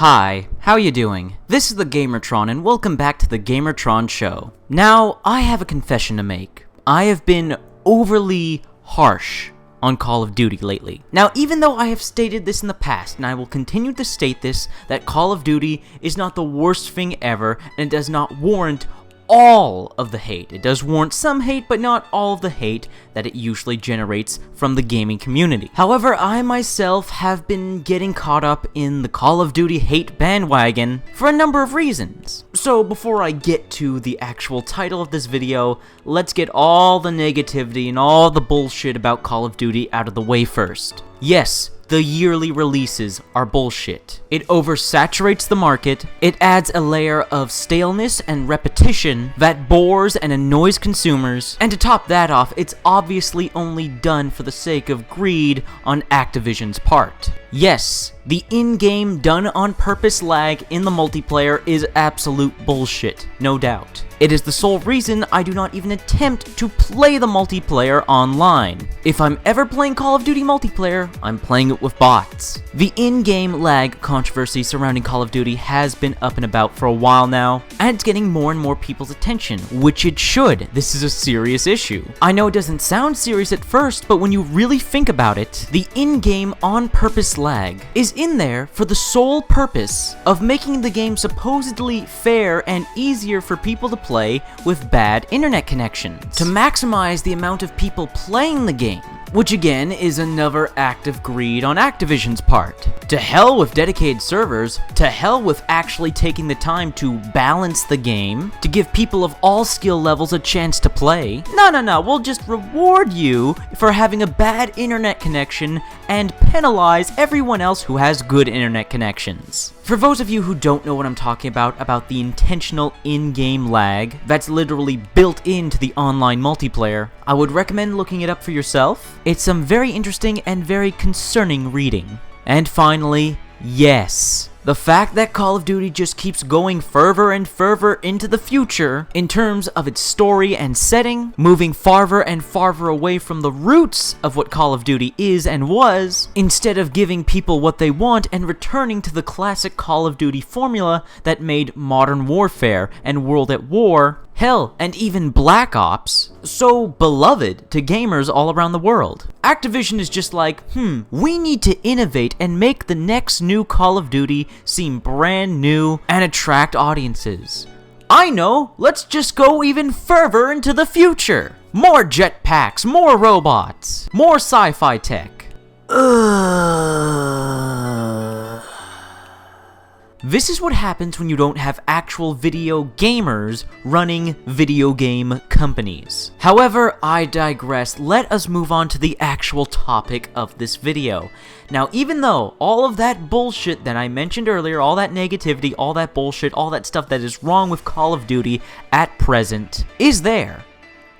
Hi, how you doing? This is the Gamertron and welcome back to the Gamertron Show. Now, I have a confession to make. I have been overly harsh on Call of Duty lately. Now, even though I have stated this in the past, and I will continue to state this, that Call of Duty is not the worst thing ever, and it does not warrant all of the hate. It does warrant some hate, but not all of the hate that it usually generates from the gaming community. However, I myself have been getting caught up in the Call of Duty hate bandwagon for a number of reasons. So before I get to the actual title of this video, let's get all the negativity and all the bullshit about Call of Duty out of the way first. Yes, the yearly releases are bullshit. It oversaturates the market, it adds a layer of staleness and repetition that bores and annoys consumers, and to top that off, it's obviously only done for the sake of greed on Activision's part. Yes, the in-game done-on-purpose lag in the multiplayer is absolute bullshit, no doubt. It is the sole reason I do not even attempt to play the multiplayer online. If I'm ever playing Call of Duty multiplayer, I'm playing it with bots. The in-game lag controversy surrounding Call of Duty has been up and about for a while now, and it's getting more and more people's attention, which it should. This is a serious issue. I know it doesn't sound serious at first, but when you really think about it, the in-game on-purpose lag is in there for the sole purpose of making the game supposedly fair and easier for people to play with bad internet connections, to maximize the amount of people playing the game, which again is another act of greed on Activision's part. To hell with dedicated servers, to hell with actually taking the time to balance the game, to give people of all skill levels a chance to play. No, we'll just reward you for having a bad internet connection and penalize everyone else who has good internet connections. For those of you who don't know what I'm talking about the intentional in-game lag that's literally built into the online multiplayer, I would recommend looking it up for yourself. It's some very interesting and very concerning reading. And finally, yes, the fact that Call of Duty just keeps going further and further into the future in terms of its story and setting, moving farther and farther away from the roots of what Call of Duty is and was, instead of giving people what they want and returning to the classic Call of Duty formula that made Modern Warfare and World at War, hell, and even Black Ops, so beloved to gamers all around the world. Activision is just like, we need to innovate and make the next new Call of Duty seem brand new and attract audiences. I know, let's just go even further into the future. More jetpacks, more robots, more sci-fi tech. This is what happens when you don't have actual video gamers running video game companies. However, I digress. Let us move on to the actual topic of this video. Now, even though all of that bullshit that I mentioned earlier, all that negativity, all that bullshit, all that stuff that is wrong with Call of Duty at present is there,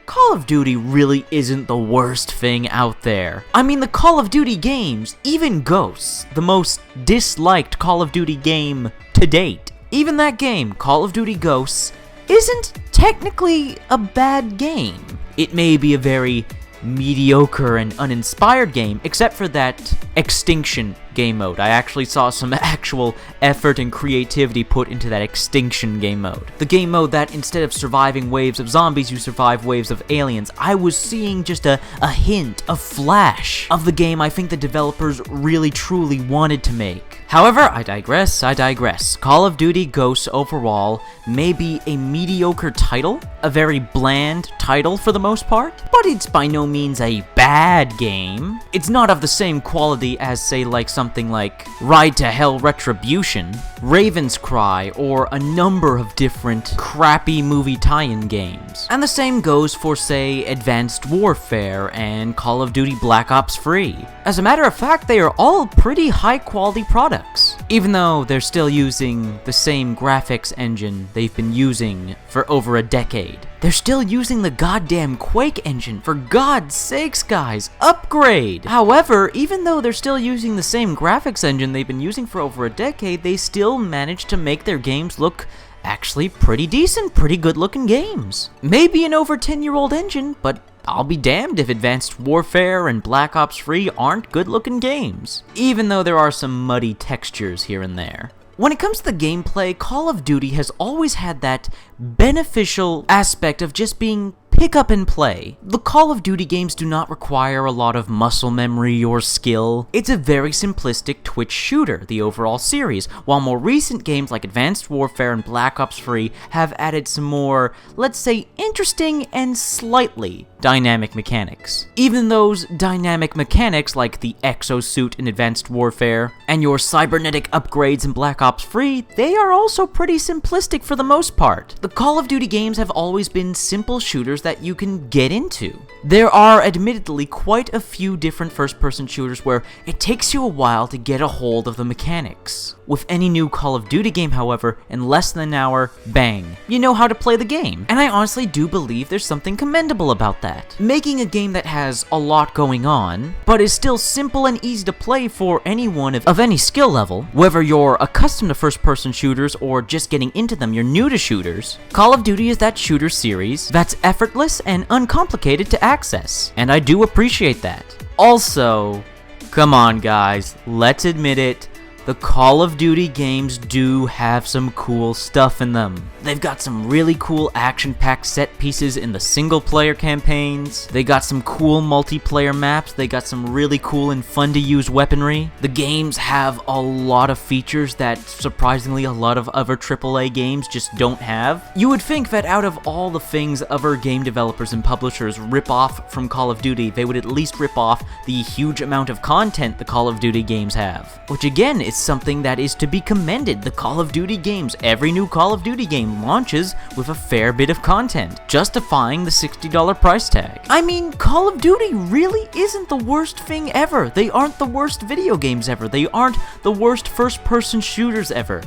Call of Duty really isn't the worst thing out there. I mean, the Call of Duty games, even Ghosts, the most disliked Call of Duty game to date, even that game, Call of Duty Ghosts, isn't technically a bad game. It may be a very mediocre and uninspired game, except for that Extinction game mode. I actually saw some actual effort and creativity put into that Extinction game mode. The game mode that instead of surviving waves of zombies, you survive waves of aliens. I was seeing just a hint, a flash of the game I think the developers really truly wanted to make. However, I digress. Call of Duty Ghosts overall may be a mediocre title, a very bland title for the most part, but it's by no means a bad game. It's not of the same quality as, say, like something like Ride to Hell Retribution, Raven's Cry, or a number of different crappy movie tie-in games. And the same goes for, say, Advanced Warfare and Call of Duty Black Ops 3. As a matter of fact, they are all pretty high-quality products, even though they're still using the same graphics engine they've been using for over a decade. They're still using the goddamn Quake engine, for God's sakes, guys, upgrade! However, even though they're still using the same graphics engine they've been using for over a decade, they still manage to make their games look actually pretty decent, pretty good looking games. Maybe an over 10-year-old engine, but I'll be damned if Advanced Warfare and Black Ops 3 aren't good looking games, even though there are some muddy textures here and there. When it comes to the gameplay, Call of Duty has always had that beneficial aspect of just being pick up and play. The Call of Duty games do not require a lot of muscle memory or skill. It's a very simplistic twitch shooter, the overall series, while more recent games like Advanced Warfare and Black Ops 3 have added some more, let's say, interesting and slightly dynamic mechanics. Even those dynamic mechanics like the exosuit in Advanced Warfare and your cybernetic upgrades in Black Ops 3, they are also pretty simplistic for the most part. The Call of Duty games have always been simple shooters that you can get into. There are admittedly quite a few different first-person shooters where it takes you a while to get a hold of the mechanics. With any new Call of Duty game, however, in less than an hour, bang, you know how to play the game. And I honestly do believe there's something commendable about that. Making a game that has a lot going on, but is still simple and easy to play for anyone of any skill level, whether you're accustomed to first-person shooters or just getting into them, you're new to shooters, Call of Duty is that shooter series that's effortless and uncomplicated to access, and I do appreciate that. Also, come on guys, let's admit it, the Call of Duty games do have some cool stuff in them. They've got some really cool action-packed set pieces in the single-player campaigns. They got some cool multiplayer maps. They got some really cool and fun-to-use weaponry. The games have a lot of features that, surprisingly, a lot of other AAA games just don't have. You would think that out of all the things other game developers and publishers rip off from Call of Duty, they would at least rip off the huge amount of content the Call of Duty games have. Which again, is something that is to be commended. The Call of Duty games, every new Call of Duty game launches with a fair bit of content, justifying the $60 price tag. I mean, Call of Duty really isn't the worst thing ever. They aren't the worst video games ever. They aren't the worst first-person shooters ever.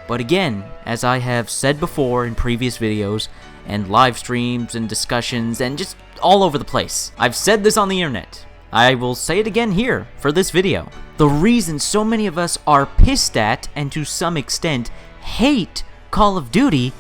But again, as I have said before in previous videos, and live streams and discussions, and just all over the place, I've said this on the internet. I will say it again here for this video. The reason so many of us are pissed at, and to some extent hate, Call of Duty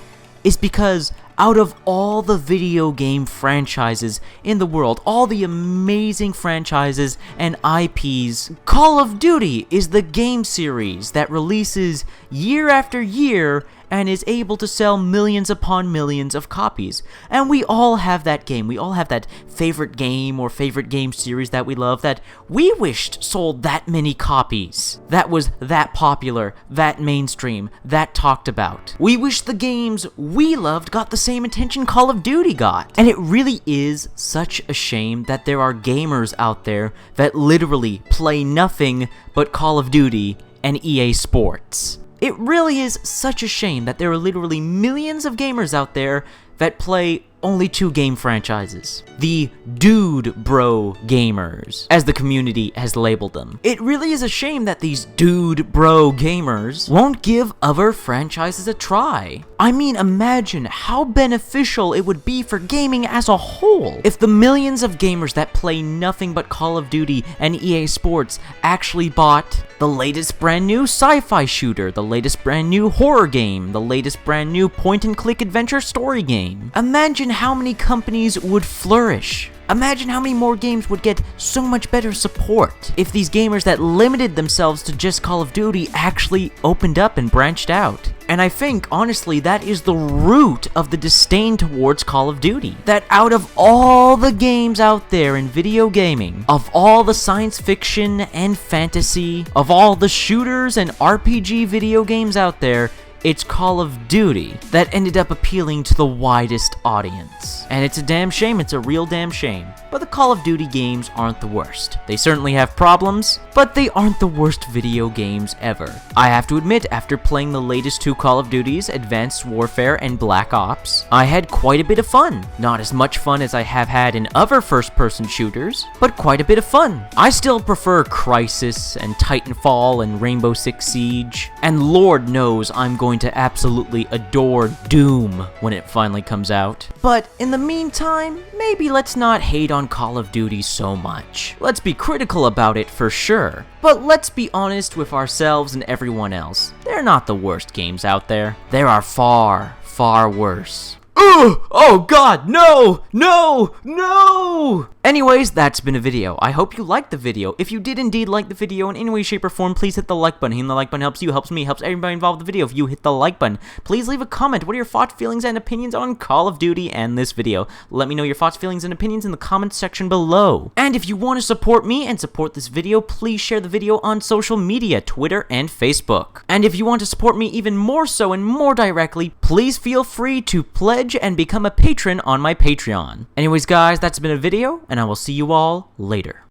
is because out of all the video game franchises in the world, all the amazing franchises and IPs, Call of Duty is the game series that releases year after year and is able to sell millions upon millions of copies. And we all have that game. We all have that favorite game or favorite game series that we love that we wished sold that many copies, that was that popular, that mainstream, that talked about. We wish the games we loved got the same attention Call of Duty got. And it really is such a shame that there are gamers out there that literally play nothing but Call of Duty and EA Sports. It really is such a shame that there are literally millions of gamers out there that play only two game franchises. The dude bro gamers, as the community has labeled them. It really is a shame that these dude bro gamers won't give other franchises a try. I mean, imagine how beneficial it would be for gaming as a whole if the millions of gamers that play nothing but Call of Duty and EA Sports actually bought the latest brand new sci-fi shooter, the latest brand new horror game, the latest brand new point-and-click adventure story game. Imagine how many companies would flourish. Imagine how many more games would get so much better support if these gamers that limited themselves to just Call of Duty actually opened up and branched out. And I think, honestly, that is the root of the disdain towards Call of Duty. That out of all the games out there in video gaming, of all the science fiction and fantasy, of all the shooters and RPG video games out there, it's Call of Duty that ended up appealing to the widest audience. And it's a damn shame, it's a real damn shame. But the Call of Duty games aren't the worst. They certainly have problems, but they aren't the worst video games ever. I have to admit, after playing the latest two Call of Duties, Advanced Warfare and Black Ops, I had quite a bit of fun. Not as much fun as I have had in other first-person shooters, but quite a bit of fun. I still prefer Crysis and Titanfall and Rainbow Six Siege, and Lord knows I'm going to absolutely adore Doom when it finally comes out. But in the meantime, maybe let's not hate on Call of Duty so much. Let's be critical about it for sure, but let's be honest with ourselves and everyone else. They're not the worst games out there. There are far, far worse. Oh God, no! No! No! Anyways, that's been a video. I hope you liked the video. If you did indeed like the video in any way, shape, or form, please hit the like button. Hitting the like button helps you, helps me, helps everybody involved in the video. If you hit the like button, please leave a comment. What are your thoughts, feelings, and opinions on Call of Duty and this video? Let me know your thoughts, feelings, and opinions in the comments section below. And if you want to support me and support this video, please share the video on social media, Twitter and Facebook. And if you want to support me even more so and more directly, please feel free to pledge and become a patron on my Patreon. Anyways, guys, that's been a video, and I will see you all later.